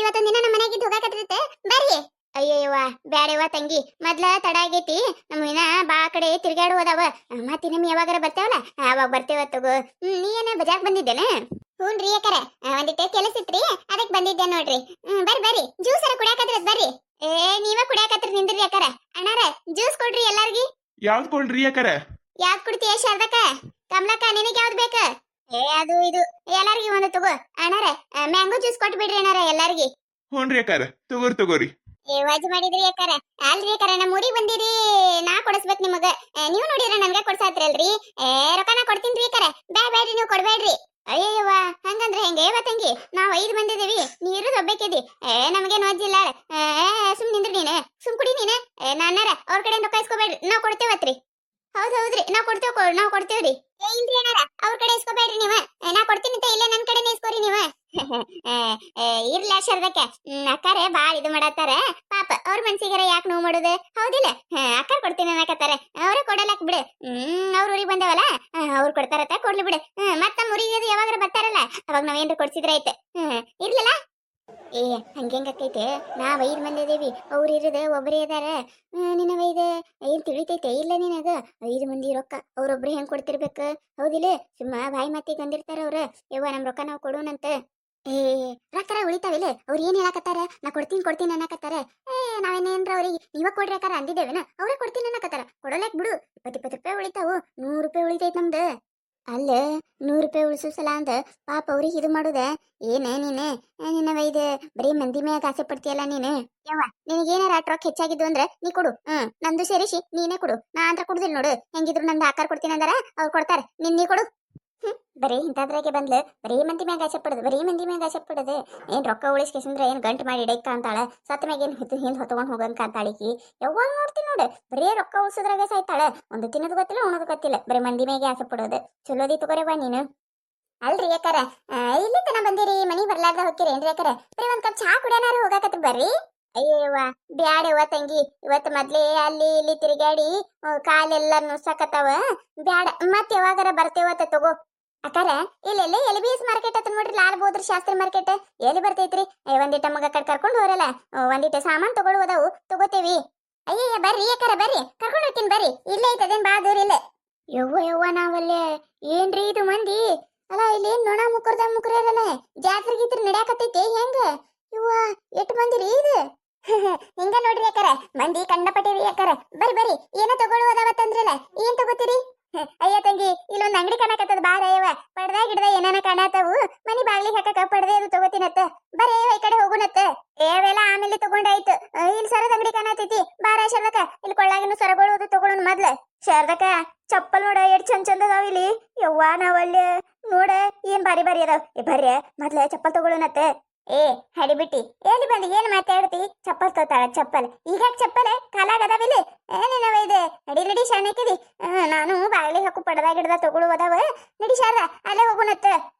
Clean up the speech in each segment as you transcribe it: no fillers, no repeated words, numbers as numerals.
ಇವತ್ತೊಂದ್ ದಿನ ನಮ್ಮ ಮನೆಗಿದ್ದು ಹೋಗಾಕತ್ತಿರುತ್ತೆ ಬರ್ರಿ. ಅಯ್ಯಯ್ಯವ್ವ ಬ್ಯಾಡವ್ವ ತಂಗಿ, ಮೊದ್ಲ ತಡ ಆಗೈತಿ. ನಮ್ಮ ಇನ್ನ ಬಾ ಕಡೆ ತಿರ್ಗಾಡು ಅದಾವ. ಮತ್ತಿನ್ನೊಮ್ಮೆ ಯಾವಾಗಾರ ಬರ್ತೇವಲ್ಲ ಅವಾಗ ಬರ್ತೇವ ತಗೋ. ನೀ ಏನ ಬಜಾಕ್ ಬಂದಿದ್ದೇನ? ಹ್ಞೂನ್ರಿ ಅಕ್ಕಾರ, ಒಂದಿಟ್ಟು ಕೆಲಸ ಇತ್ರಿ ಅದಕ್ಕೆ ಬಂದಿದ್ದೆ ನೋಡ್ರಿ. ಬರ್ರಿ ಬರ್ರಿ, ಜ್ಯೂಸ್ ಅರ ಕುಡಿಯಾಕತ್ರಿ ಬರ್ರಿ. ನೀವ ಕುಡಿಯಾಕತ್ರಿ ನಿಂದ್ರಿ ಅಕ್ಕಾರ. ಅಣ್ಣಾರ ಜ್ಯೂಸ್ ಕೊಡ್ರಿ ಎಲ್ಲಾರ್ಗಿ. ಯಾವ್ದು ಕೊಡ್ರಿ ಅಕ್ಕಾರ? ಯಾವ್ದು ಕುಡ್ತೀಯ ಶಾರದಕ್ಕ? ಕಮಲಕ್ಕ ನಿನಗೆ ಯಾವ್ದು ಬೇಕ? ಅದು ಇದು ಎಲ್ಲಾರ್ಗಿ ಒಂದು ತಗೋ. ಅಣ್ಣಾರ ಮ್ಯಾಂಗೋ ಜ್ಯೂಸ್ ಕೊಟ್ಟು ಬಿಡ್ರಿ ಅಣ್ಣಾರ ಎಲ್ಲಾರ್ಗಿ. ಹ್ಞೂನ್ರಿ ಅಕ್ಕಾರ, ತಗೋರಿ. ವಾಜ್ ಮಾಡಿದ್ರಿ ಅಕ್ಕಾರ. ಅಲ್ರಿ ಅಕ್ಕಾರ, ನಮ್ಮ ಊರಿಗೆ ಬಂದಿರಿ, ನಾ ಕೊಡಿಸ್ಬೇಕು ನಿಮಗ. ನೀವು ನೋಡಿರ ನನ್ಗೆ ಕೊಡ್ಸಾತ್ರಲ್ರಿ. ರೊಕ್ಕ ನಾ ಕೊಡ್ತೀನ್ರಿ ಅಕ್ಕಾರ. ಬೇಡ್ರಿ ನೀವು ಕೊಡ್ಬೇಡ್ರಿ. ಅಯ್ಯವ್ವ ಹಂಗಂದ್ರೆ ಹೆಂಗೆ ತಂಗಿ, ನಾವ್ 5 ಬಂದಿದೀವಿ, ನೀರು ಒಬ್ಬೇಕಿದಿ. ನಮಗೇನು ಅಜ್ಜಿಲ್ಲ. ಸುಮ್ ನಿಂದ್ರಿ ನೀನೆ, ಸುಮ್ ಕುಡಿ ನೀನೆ. ನಾನಾರ ಅವ್ರ ಕಡೆ ರೊಕ್ಕ ಇಸ್ಕೋಬೇಡ್ರಿ, ನಾವ್ ಕೊಡ್ತೇವತ್ರಿ. ಹೌದ್ರಿ ನಾವ್ ಕೊಡ್ತೇವ್ರಿ. ಇಲ್ರಿ ಅಣ್ಣಾರ ಅವ್ರ ಕಡೆ ಇಸ್ಕೋಬೇಡ್ರಿ ನೀವ, ನಾ ಕೊಡ್ತೀನಿ ಅಂತ ಇಲ್ಲೇ ನನ್ ಕಡೆನೇ ಇಸ್ಕೋರಿ ನೀವ. ಇರ್ಲಿ ಶಾರದಕ್ಕ, ಅಕ್ಕಾರೆ ಬಾಳ್ ಇದು ಮಾಡತ್ತಾರ ಪಾಪ. ಅವ್ರ ಮನ್ಸಿಗಾರ ಯಾಕೆ ನೋವು ಮಾಡುದು, ಹೌದಿಲ್ಲ? ಅಕ್ಕಾರ ಕೊಡ್ತೀನಿ ಅನ್ನಕತ್ತಾರ, ಅವ್ರೇ ಕೊಡಲಕ್ ಬಿಡು. ಅವ್ರ ಊರಿಗೆ ಬಂದವಲ್ಲ, ಅವ್ರು ಕೊಡ್ತಾರತ್ತ, ಕೊಡ್ಲಿ ಬಿಡು. ಮತ್ತ ನಮ್ಮ ಊರಿಗೆ ಯಾವಾಗಾರ ಬರ್ತಾರಲ್ಲ ಅವಾಗ ನಾವೇನ್ರ ಕೊಡ್ಸಿದ್ರ ಐತೆ. ಇರ್ಲಿಲ್ಲ ಹಂಗೆಂಗಕ್ಕೈತೆ. ನಾವ್ 5 ಮಂದಿ ಇದೀವಿ, ಅವ್ರು ಇರದ ಒಬ್ಬರೇ ಅದಾರ. ನಿನ್ನ ವೈದ ಏನ್ ತಿಳಿತೈತೆ ಇಲ್ಲ ನಿನಗ? 5 ಮಂದಿ ರೊಕ್ಕ ಅವ್ರೊಬ್ರು ಹೆಂಗ್ ಕೊಡ್ತಿರ್ಬೇಕು, ಹೌದಿಲ್ಲ? ಸುಮ್ಮ ಬಾಯಿ ಮಾತಿಗೆ ಬಂದಿರ್ತಾರ ಅವ್ರ. ಯವ್ವ ನಮ್ ರೊಕ್ಕ ನಾವ್ ಕೊಡೋಣಂತ. ರೊಕ್ಕರ ಉಳಿತಾವಿಲ್ಲ, ಅವ್ರು ಏನ್ ಹೇಳಕತ್ತಾರ? ನಾ ಕೊಡ್ತೀನಿ ಅನ್ನಕತ್ತಾರ. ನಾವೇನೇನ್ರ ಅವ್ರಿಗೆ ನೀವ ಕೊಡ್ರಿ ಅಕ್ಕಾರ ಅಂದಿದ್ದೇವೇನ? ಅವ್ರೇ ಕೊಡ್ತೀನಿ ಅನ್ನಕತ್ತಾರ, ಕೊಡಲಕ್ ಬಿಡು. 20 ರೂಪಾಯಿ ಉಳಿತಾವು, 100 ರೂಪಾಯಿ ಉಳಿತೈತ್ ನಮ್ದು. ಅಲ್ಲ 100 ರೂಪಾಯಿ ಉಳಿಸೋ ಸಲ ಅಂದ ಪಾಪ ಅವ್ರಿಗೆ ಇದು ಮಾಡುದ ಏನ? ನಿನ್ನ ವೈದ ಬರೀ ಮಂದಿ ಮ್ಯಾಗ ಆಸೆ ಪಡ್ತೀಯಲ್ಲ ನೀನು. ಯವ್ವ ನಿನಗೇನಾರ ರೊಕ್ಕ ಹೆಚ್ಚಾಗಿದ್ದು ಅಂದ್ರ ನೀ ಕೊಡು. ನಂದು ಸೇರಿಸಿ ನೀನೇ ಕೊಡು, ನಾ ಅಂತ ಕೊಡುದಿಲ್ಲ ನೋಡು. ಹೆಂಗಿದ್ರು ನಂದು ಆಕಾರ ಕೊಡ್ತೀನಿ ಅಂದಾರ ಅವ್ರು ಕೊಡ್ತಾರ, ನೀ ಕೊಡು. ಬರೀ ಇಂಥದ್ರಾಗೆ ಬಂದ್ಲು, ಬರೀ ಮಂದಿ ಮ್ಯಾಗ ಆಸೆ ಪಡೋದು. ಏನ್ ರೊಕ್ಕ ಉಳಿಸ್ಕೇಸಂದ್ರ ಏನ್ ಗಂಟು ಮಾಡಿ ಇಡೈಕ ಅಂತಾಳ, ಸತ್ತ ಮ್ಯಾಗ ಏನ್ ಹಿಂದ್ ಹೊತ್ಕೊಂಡ್ ಹೋಗಂಕ ಅಂತಾಳಿಕಿ. ಯಾವಾಗ ನೋಡ್ತೀನಿ ನೋಡು, ಬರೀ ರೊಕ್ಕ ಉಳಿಸೋದ್ರಾಗೆ ಸಾಯ್ತಾಳ. ಒಂದು ತಿನ್ನೋದು ಗೊತ್ತಿಲ್ಲ, ಉಣೋದು ಗೊತ್ತಿಲ್ಲ, ಬರೀ ಮಂದಿ ಮ್ಯಾಗೆ ಆಸೆ ಪಡೋದು. ಚಲೋದಿ ತಗೋರೇವಾ ನೀನು. ಅಲ್ರಿ ಯಾಕಾರ ಇಲ್ಲಿ ತನ ಬಂದಿರಿ, ಮನಿ ಬರ್ಲಾರ್ದ ಹೋಗ್ತೀರಿ ಏನ್ರಿ ಯಾಕಾರ? ಬರೀ ಒಂದ್ ಕಪ್ ಚಹಾ ಕುಡಿಯೋನಾರು ಹೋಗಾಕತ್ರಿ ಬರ್ರಿ. ಅಯ್ಯವ್ವ ಬ್ಯಾಡವ್ವ ತಂಗಿ, ಇವತ್ತು ಮೊದ್ಲೇ ಅಲ್ಲಿ ಇಲ್ಲಿ ತಿರುಗಾಡಿ ಕಾಲೆಲ್ಲ ನುಸ್ಸಾಕತ್ತಾವ. ಬ್ಯಾಡ, ಮತ್ ಯಾವಾಗಾರ ಬರ್ತೇವತ್ತ ತಗೋ. ಅಕ್ಕಾರ ಇಲ್ಲೆಲ್ಲ LBS ಮಾರ್ಕೆಟ್ ಹತ್ರ ನೋಡ್ರಿ, ಲಾಲ್ ಬಹದ್ದೂರ್ ಶಾಸ್ತ್ರಿ ಮಾರ್ಕೆಟ್ ಎಲ್ಲಿ ಬರ್ತೈತ್ರಿ? ಒಂದಿಟ ಮಗ ಕರ್ಕೊಂಡು ಹೋರಲ್ಲ, ಒಂದಿಟ ಸಾಮಾನ್ ತಗೊಳ್ಳುವುದವು ತಗೋತೇವಿ. ಅಯ್ಯಯ್ಯ ಬರ್ರಿ ಯಾಕಾರ, ಬರ್ರಿ ಕರ್ಕೊಂಡು ಹೋಗ್ತೀನಿ ಬರ್ರಿ. ಇಲ್ಲೇ ಐತದೇನ್ ಬಾ ದೂರ ಇಲ್ಲ. ಯವ್ವ ನಾವಲ್ಲೇ ಏನ್ರಿ ಇದು ಮಂದಿ ಅಲ್ಲ, ಇಲ್ಲಿ ನೊಣ ಮುಕ್ಕರ್ದ ಜಾತ್ರೆ ಗೀತ್ರಿ ನಡ್ಯಾಕತ್ತೈತಿ ಹೆಂಗ? ಇವ್ವ ಎಷ್ಟ್ ಮಂದಿರಿ ಇದು? ಹಿಂಗ ನೋಡ್ರಿ ಯಾಕಾರ, ಮಂದಿ ಕಂಡಪಟ್ಟಿರಿ ಯಾಕಾರ. ಬರ್ರಿ ಏನೋ ತಗೊಳ್ಳುವುದವತ್ತಂದ್ರಲ್ಲ, ಏನ್ ತಗೋತೀರಿ? ಅಯ್ಯ ತಂಗಿ, ಇಲ್ಲೊಂದ್ ಅಂಗಡಿ ಕಾಣಕತ್ತದ ಬಾರ. ಅಯ್ಯವ ಪಡ್ದಾಗ ಗಿಡದ ಏನಾನ ಕಾಣತಾವು, ಮನಿ ಬಾಗ್ಲಿಗೆ ಹಾಕಕ ಪಡ್ದೆ ಅದು ತಗೋತೀನತ್ತ. ಬರೇ ಈ ಕಡೆ ಹೋಗುನತ್ತ. ಅವೆಲ್ಲ ಆಮೇಲೆ ತಗೊಂಡಾಯ್ತು. ಇಲ್ಲಿ ಸರದ ಅಂಗಡಿ ಕಾಣತೈತಿ, ಬಾರ ಶಾರದಕ್ಕ, ಇಲ್ಲಿ ಕೊಳ್ಳಾಗಿನ ಸರಗೊಳ್ಳೋದು ತಗೊಳ್ಳೋಣ ಮೊದ್ಲ. ಶಾರದಕ್ಕ ಚಪ್ಪಲ್ ನೋಡ ಎಷ್ಟ್ ಚಂದ ಅದಾವ ಇಲ್ಲಿ. ಯವ್ವ ನಾವಲ್ಲಿ ನೋಡ ಏನ್ ಬಾರಿ ಅದಾವ. ಬರ್ರಿ ಮೊದ್ಲ ಚಪ್ಪಲ್ ತಗೊಳ್ಳೋಣತ್ತ. ಹಡಿಬಿಟ್ಟಿ ಎಲ್ಲಿ ಬಂದಿ, ಏನ್ ಮಾತಾಡ್ತಿ? ಚಪ್ಪಲ್ ತೋತಾಳ ಚಪ್ಪಲ್, ಈಗ ಚಪ್ಪಲ್ ಕಾಲಾಗ ಅದಾವಿಲ್ಲ. ಏನೇನವ ಇದೆ? ನಡಿ ಶಾಣಕಿದಿ. ನಾನು ಬಾಗ್ಲಿ ಹಾಕು ಪಡ್ದಾಗ ಗಿಡದ ತಗೊಳುವುದವ. ನಡಿ ಶಾರ ಅಲ್ಲೇ ಹೋಗುಣತ್ತ.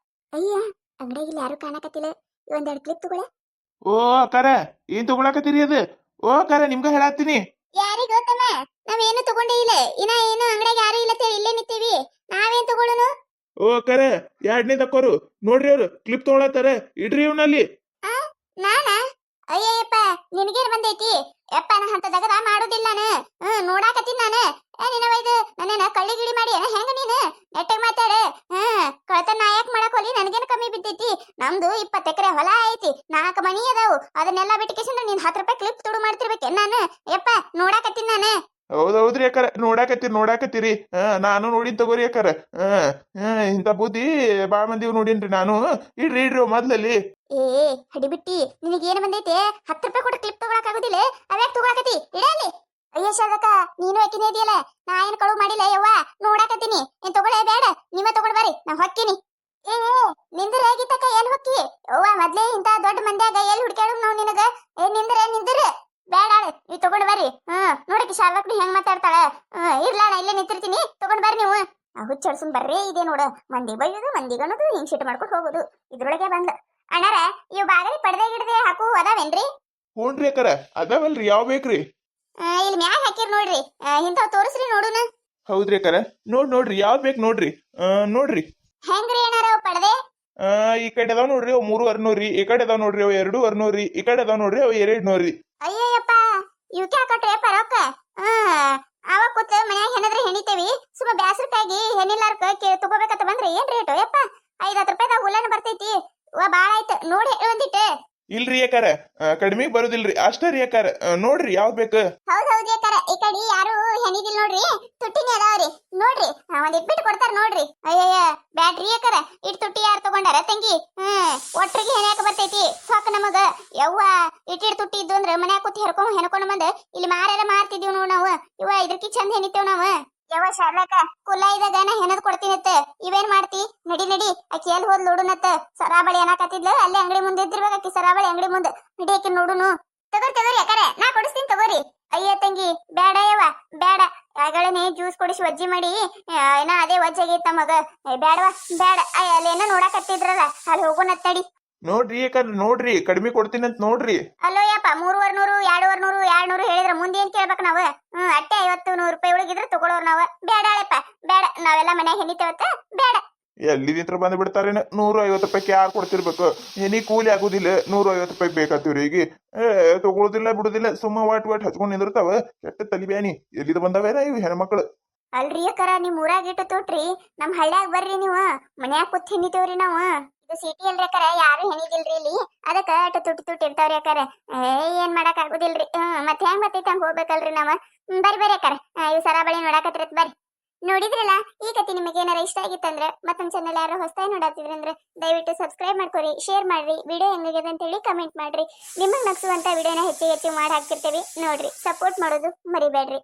ಅಯ್ಯ ಅಂಗಡಿಯಲ್ಲಿ ಯಾರು ಕಾಣಕತ್ತಿಲ್ಲ, ಒಂದೆರಡು ಕ್ಲಿಪ್ ತಗೊಳ. ಓ ಅಕ್ಕಾರ, ಏನ್ ತಗೊಳಕತ್ತೀರಿ ಅದು? ಓ ಅಕ್ಕಾರ, ನಿಮ್ಗ ಹೇಳತ್ತೀನಿ. ಯಾರಿಗ ಗೊತ್ತಮ್ಮ, ನಾವೇನು ತಗೊಂಡೇ ಇಲ್ಲ. ಇನ್ನ ಏನು ಅಂಗಡಿಯಾಗ ಯಾರು ಇಲ್ಲ, ಇಲ್ಲೇ ನಿಂತೀವಿ. ನಾವೇನ್ ತಗೊಳ್ಳೋನು? ಓ ಅಕ್ಕಾರ, 2ನೇ ತಕ್ಕೋರು ನೋಡ್ರಿ, ಅವ್ರು ಕ್ಲಿಪ್ ತಗೊಳತ್ತಾರ, ಇಡ್ರಿ ಇವ್ನಲ್ಲಿ. ನಾನಾ? ಅಯ್ಯಪ್ಪ ನಿನಗೇನ್ ಬಂದೈತಿ? ಯಪ್ಪ ನಾ ಅಂತದಾಗ ಮಾಡುದಿಲ್ಲಾನ. ನೋಡಾಕತ್ತೀನಿ ನಾನು. ನಿನ್ನ ವೈದು ನನ್ನ ಕಳ್ಳಿ ಗಿಡಿ ಮಾಡಿ ಹೆಂಗ ನೀನು ನೆಟ್ಟಗ್ ಮಾತಾಡ. ಕಳ್ತನ ನಾ ಯಾಕೆ ಮಾಡಕ್ ಹೋಲಿ? ನನಗೇನು ಕಮ್ಮಿ ಬಿದ್ದೈತಿ? ನಮ್ದು 20 ಎಕರೆ ಹೊಲ ಐತಿ, 4 ಮನಿ ಅದಾವು. ಅದನ್ನೆಲ್ಲ ಬಿಟ್ಟಿಕೇಸಂದ್ರೆ ನೀನ್ 10 ರೂಪಾಯಿ ಕ್ಲಿಪ್ ತುಡು ಮಾಡ್ತಿರ್ಬೇಕೆ ನಾನು? ಯಪ್ಪ ನೋಡಾಕತ್ತೀನಿ ನಾನು. ಹೌದೌದ್ರಿ ಅಕ್ಕಾರ, ನೋಡಾಕತ್ತೀರಿ. ನಾನು ನೋಡಿನ್ ತಗೋರಿ ಅಕ್ಕಾರ. ಇಂಥ ಬುದ್ಧಿ ಬಾಳ ಮಂದಿ ನೋಡಿನ್ರಿ ನಾನು. ಇಡ್ರಿ ಮೊದ್ಲಲ್ಲಿ. ಹಡಿಬಿಟ್ಟಿ ನಿನಗೇನು ಬಂದೈತೆ? 10 ರೂಪಾಯಿ ಕೊಟ್ಟು ಕ್ಲಿಪ್ ತಗೊಳಕ್ ಆಗುದಿಲ್ಲ, ಅವ್ಯಾಕ್ ತಗೊಳಕತಿ? ಇಡಲಿ. ಅಯ್ಯ ಶಾರದಕ್ಕ, ನೀನು ಯಾಕಿನೇ ಇದೆಯಲ್ಲ, ನಾ ಏನ್ ಕಳು ಮಾಡಿಲ್ಲ. ಯವ್ವ ನೋಡಾಕತ್ತೀನಿ, ಏನ್ ತಗೊಳ್ಳೇ ಬೇಡ, ನೀವ ತಗೊಂಡ್ ಬರ್ರಿ, ನಾ ಹೊಕ್ಕಿನಿ. ನಿಂದ್ರ ಹೇಗಿತ್ತಕ್ಕ, ಎಲ್ಲಿ ಹೊಕ್ಕಿ? ಯವ್ವ ಮೊದ್ಲೇ ಇಂತ ದೊಡ್ಡ ಮಂದ್ಯಾಗ ಎಲ್ಲಿ ಹುಡ್ಕ್ಯಾಡು ನಾವು ನಿನಗ? ನಿಂದ್ರ ಬೇಡ, ನೀವ್ ತಗೊಂಡ್ ಬರ್ರಿ. ನೋಡಕ್ಕೆ ಶಾರದಕ್ಕೂ ಹೆಂಗ್ ಮಾತಾಡ್ತಾಳ. ಇರ್ಲಾ, ನಾ ಇಲ್ಲೇ ನಿಂತಿರ್ತೀನಿ, ತಗೊಂಡ್ ಬರ್ರಿ ನೀವು. ಹುಚ್ಚಡ್ಸನ್ ಬರ್ರಿ ಇದೆ ನೋಡು, ಮಂದಿ ಬೈಯೋದು, ಮಂದಿ ಗಣದು, ಹಿಂಗ್ ಶಿಟ್ ಮಾಡ್ಕೊಂಡು ಹೋಗೋದು. ಇದ್ರೊಳಗೆ ಬಂದ. ಅಣ್ಣಾರ ಇವ್ ಬಾಗಲಿ ಪಡ್ದೆ ಗಿಡದೆ ಹಾಕು ಅದಾವೇನ್ರಿ? ಹ್ಞೂನ್ರಿ ಅಕ್ಕಾರ, ಅದಾವಲ್ರಿ. ಯಾವ ಬೇಕ್ರಿ? ಇಲ್ಲಿ ಮ್ಯಾಗ ಹಾಕಿರ್ ನೋಡ್ರಿ, ಇಂಥವ್ ತೋರಿಸ್ರಿ ನೋಡುನ. ಹೌದ್ರಿ ಅಕ್ಕಾರ, ನೋಡ್ರಿ ಯಾವ್ ಬೇಕ್ ನೋಡ್ರಿ. ನೋಡ್ರಿ ಹೆಂಗ್ರಿ ಏನಾರ ಪಡ್ದೆ? ಈ ಕಡೆ ಅದಾವ ನೋಡ್ರಿ ಅವ್ 3,200 ರೀ, ಈ ಕಡೆ ಅದಾವ ನೋಡ್ರಿ ಅವ್ 2,200 ರೀ, ಈ ಕಡೆ ಅದಾವ ನೋಡ್ರಿ ಅವ್ 200 ರೀ. ಅಯ್ಯಯ್ಯಪ್ಪ ಇವಕ್ಕೆ ಹಾಕಟ್ರಿ ಪರೋಕ ಅವ ಕೂತ ಮನ್ಯಾಗ ಹೆಣದ್ರೆ ಹೆಣಿತೇವಿ ಸುಮ್ಮ ಬ್ಯಾಸರಕ್ಕಾಗಿ ಹೆಣ್ಣಿಲ್ಲಾರ್ಕ ತಗೋಬೇಕಂತ ಬಂದ್ರೆ ಏನ್ ರೇಟು ಯಪ್ಪ 5-10 ರೂಪಾಯಿದಾಗ ಹುಲ್ಲನ ಬರ್ತೈತಿ ಬಾಳ ಆಯ್ತು ನೋಡಿ ಒಂದಿಟ್ಟು. ಇಲ್ರಿ ಯಾಕಾರ ಕಡಿಮೆ ಬರುದಿಲ್ರಿ ಅಷ್ಟೇ ರೀ ಯಾಕಾರ ನೋಡ್ರಿ ಯಾವ್ದ್ ಬೇಕು. ಹೌದೌದು ಯಾಕಾರ ಈ ಕಡೆ ಯಾರು ಹೆಣಿದಿಲ್ ನೋಡ್ರಿ ತುಟ್ಟಿನೇ ಅದಾವ್ರಿ ನೋಡ್ರಿ ಒಂದ್ ಇಟ್ಬಿಟ್ಟು ಕೊಡ್ತಾರ ನೋಡ್ರಿ. ಅಯ್ಯಯ್ಯ ಬ್ಯಾಡ್ರಿ ಯಾಕಾರ ಇಟ್ ತುಟ್ಟಿ ಯಾರು ತಗೊಂಡಾರ ತಂಗಿ ಒಟ್ರಿಗೆ ಹೆಣ್ಯಾಕ ಬರ್ತೈತಿ ಸಾಕ ನಮಗ ಯವ್ವ ಇಟ್ಟಿಡ್ ತುಟ್ಟಿ ಇದ್ದು ಅಂದ್ರ ಮನ್ಯಾಗ ಕೂತ್ ಹೆಣ್ಕೊಂಡು ಬಂದ ಇಲ್ಲಿ ಮಾರಾರ ಮಾರ್ತಿದೀವ್ ನೋಡ್ ನಾವು ಇವ ಇದ್ರಕಿ ಚಂದ ಹೆಣಿತೇವ್ ನಾವ್. ಯವ್ವ ಶಾರ್ಲಕ ಕುಲ್ಲ ಇದಾಗ ನಾ ಹೆಣದ್ ಕೊಡ್ತೀನತ್ತ ಇವೇನ್ ಮಾಡ್ತಿ ನಡಿ ನಡಿ ಆಕಿ ಎಲ್ಲಿ ಹೋದ್ ನೋಡುನತ್ತ ಸರಾಬಳಿ ಏನಾಕತ್ತಿದ್ಲ ಅಲ್ಲೇ ಅಂಗಡಿ ಮುಂದೆ ಇದ್ದಿರ್ಬೇಕು ಆಕಿ ಸರಾಬಳಿ ಅಂಗಡಿ ಮುಂದೆ ನಡಿ ಆಕಿ ನೋಡುನು. ತಗೋರಿ ಯಾಕರೆ ನಾ ಕೊಡಿಸ್ತೀನಿ ತಗೋರಿ. ಅಯ್ಯ ತಂಗಿ ಬೇಡ ಯವ್ವ ಬೇಡ ಆಗಳೇನೆ ಜ್ಯೂಸ್ ಕೊಡಿಸಿ ವಜ್ಜಿ ಮಾಡಿ ಏನೋ ಅದೇ ವಜ್ಜಾಗೈತ ಮಗ ಬೇಡವಾ ಬೇಡ ಅಲ್ಲೇನೋ ನೋಡಕತ್ತಿದ್ರಲ್ಲ ಅಲ್ಲಿ ಹೋಗೋಣತ್ತಡಿ. ನೋಡ್ರಿ ಯಾಕಾರ ನೋಡ್ರಿ ಕಡಿಮೆ ಕೊಡ್ತೀನಿ ಅಂತ ನೋಡ್ರಿ. ಅಲ್ಲೋ ಯಪ್ಪ 3,200 2,200 ಹೇಳಿದ್ರ ಮುಂದೆ ಏನ್ ಕೇಳ್ಬೇಕು ನಾವ್ ಅಟ್ಟೆ 50-100 ರೂಪಾಯಿ ಒಳಗಿದ್ರೆ ತಗೊಳೋರ್ ನಾವ್ ಬೇಡಾಳೆಪ್ಪ ಬೇಡ ನಾವೆಲ್ಲ ಮನ್ಯಾಗ ಹೆಣಿತೇವತ್ತ ಬೇಡ. ಎಲ್ಲಿದಿಂತ್ರ ಬಂದ್ ಬಿಡ್ತಾರೇನ 150 ರೂಪಾಯಿಗೆ ಯಾರು ಕೊಡ್ತಿರ್ಬೇಕು ಏನಿ ಕೂಲಿ ಆಗುದಿಲ್ಲ 150 ರೂಪಾಯಿ ಬೇಕಾಗ್ತಿವ್ರಿ ಈಗ ತಗೊಳುದಿಲ್ಲ ಬಿಡುದಿಲ್ಲ ಸುಮ್ಮ ವಾಟ್ ಹಚ್ಕೊಂಡ್ ನಿಂದಿರ್ತಾವ ಕೆಟ್ಟ ತಲಿ ಬ್ಯಾನಿ ಎಲ್ಲಿದ ಬಂದವೇನ ಇವ್ ಹೆಣ್ಮಕ್ಳು. ಅಲ್ರಿ ಅಕ್ಕಾರ ನಿಮ್ ಊರಾಗ ಇಟ್ಟು ತೋಟ್ರಿ ನಮ್ ಹಳ್ಳ್ಯಾಗ ಬರ್ರಿ ನೀವು ಮನ್ಯಾಗ ಕೂತ್ ಹೆಣಿತೇವ್ರಿ ನಾವ್ ಇದು ಸಿಟಿ ಅಲ್ರಿ ಅಕ್ಕಾರ ಯಾರು ಹೆಣಿದಿಲ್ರಿ ಇಲ್ಲಿ ಅದಕ್ಕ ಅಟ ತುಟ್ಟಿ ಇರ್ತಾವ್ರಿ ಅಕ್ಕಾರ ಏನ್ ಮಾಡಕ್ ಆಗುದಿಲ್ರಿ ಮತ್ತೆ ಹೆಂಗ್ ಬರ್ತೈತಿ ಹಂಗ ಹೋಗ್ಬೇಕಲ್ರಿ ನಾವ ಬರ್ರಿ ಅಕ್ಕಾರ ಇವ್ ಸರಾಬಳಿ ನೋಡಾಕತ್ರತ್ ಬರ್ರಿ. ನೋಡಿದ್ರಲ್ಲ ಈ ಕತೆ ನಿಮಗೆ ಏನಾರ ಇಷ್ಟ ಆಗಿತ್ತಂದ್ರೆ ಮತ್ತೊಂದ್ ಚಾನಲ್ ಯಾರು ಹೊಸದಾಗಿ ನೋಡಾತಿದ್ರಂದ್ರೆ ದಯವಿಟ್ಟು ಸಬ್ಸ್ಕ್ರೈಬ್ ಮಾಡ್ಕೊರಿ ಶೇರ್ ಮಾಡ್ರಿ ವಿಡಿಯೋ ಹೆಂಗಿದೆ ಅಂತ ಹೇಳಿ ಕಮೆಂಟ್ ಮಾಡ್ರಿ. ನಿಮಗ್ ನಗ್ಸುವಂತ ವಿಡಿಯೋನ ಹೆಚ್ಚು ಮಾಡಿ ಹಾಕ್ತಿರ್ತೇವಿ ನೋಡ್ರಿ ಸಪೋರ್ಟ್ ಮಾಡೋದು ಮರಿಬೇಡ್ರಿ.